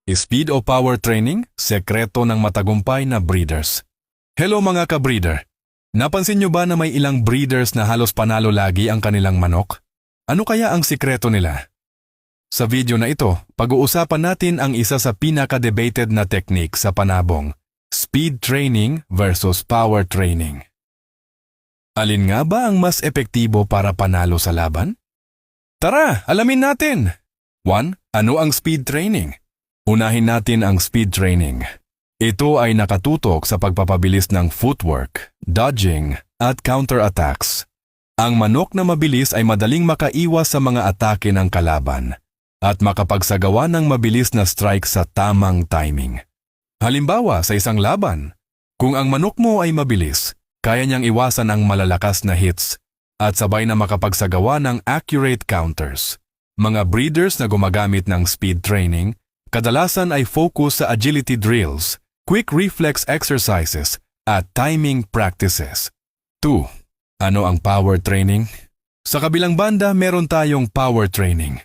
Speed o power training, sekreto ng matagumpay na breeders. Hello mga ka-breeder! Napansin nyo ba na may ilang breeders na halos panalo lagi ang kanilang manok? Ano kaya ang sikreto nila? Sa video na ito, pag-uusapan natin ang isa sa pinaka-debated na technique sa panabong, speed training versus power training. Alin nga ba ang mas epektibo para panalo sa laban? Tara, alamin natin! 1. Ano ang speed training? Unahin natin ang speed training. Ito ay nakatutok sa pagpapabilis ng footwork, dodging, at counterattacks. Ang manok na mabilis ay madaling makaiwas sa mga atake ng kalaban at makapagsagawa ng mabilis na strike sa tamang timing. Halimbawa sa isang laban, kung ang manok mo ay mabilis, kaya niyang iwasan ang malalakas na hits at sabay na makapagsagawa ng accurate counters. Mga breeders na gumagamit ng speed training kadalasan ay focus sa agility drills, quick reflex exercises, at timing practices. 2. Ano ang power training? Sa kabilang banda, meron tayong power training.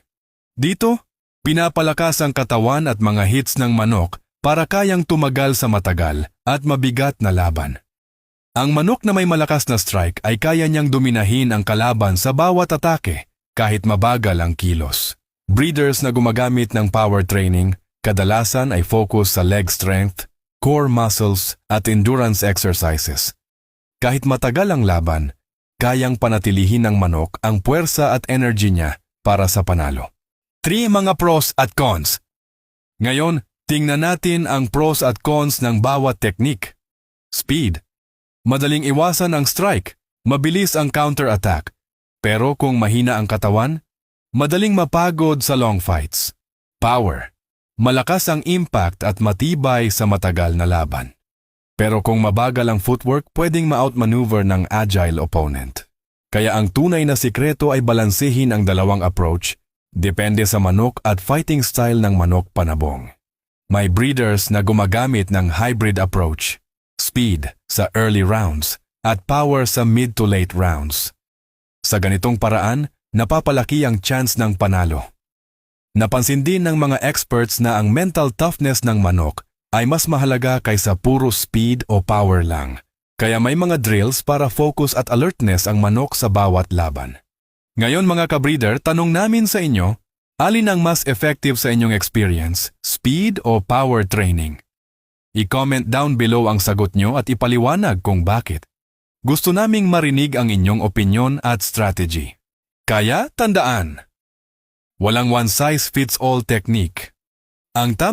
Dito, pinapalakas ang katawan at mga hits ng manok para kayang tumagal sa matagal at mabigat na laban. Ang manok na may malakas na strike ay kaya niyang dominahin ang kalaban sa bawat atake kahit mabagal ang kilos. Breeders na gumagamit ng power training kadalasan ay focus sa leg strength, core muscles at endurance exercises. Kahit matagal ang laban, kayang panatilihin ng manok ang puwersa at energy niya para sa panalo. 3 mga pros at cons. Ngayon, tingnan natin ang pros at cons ng bawat technique. Speed. Madaling iwasan ang strike, mabilis ang counter-attack. Pero kung mahina ang katawan, madaling mapagod sa long fights. Power. Malakas ang impact at matibay sa matagal na laban. Pero kung mabagal ang footwork, pwedeng ma-outmaneuver ng agile opponent. Kaya ang tunay na sikreto ay balansehin ang dalawang approach, depende sa manok at fighting style ng manok panabong. May breeders na gumagamit ng hybrid approach, speed sa early rounds at power sa mid to late rounds. Sa ganitong paraan, napapalaki ang chance ng panalo. Napansin din ng mga experts na ang mental toughness ng manok ay mas mahalaga kaysa puro speed o power lang. Kaya may mga drills para focus at alertness ang manok sa bawat laban. Ngayon mga ka-breeder, tanong namin sa inyo, alin ang mas effective sa inyong experience, speed o power training? I-comment down below ang sagot nyo at ipaliwanag kung bakit. Gusto naming marinig ang inyong opinyon at strategy. Kaya tandaan, walang one-size-fits-all technique. Ang tamang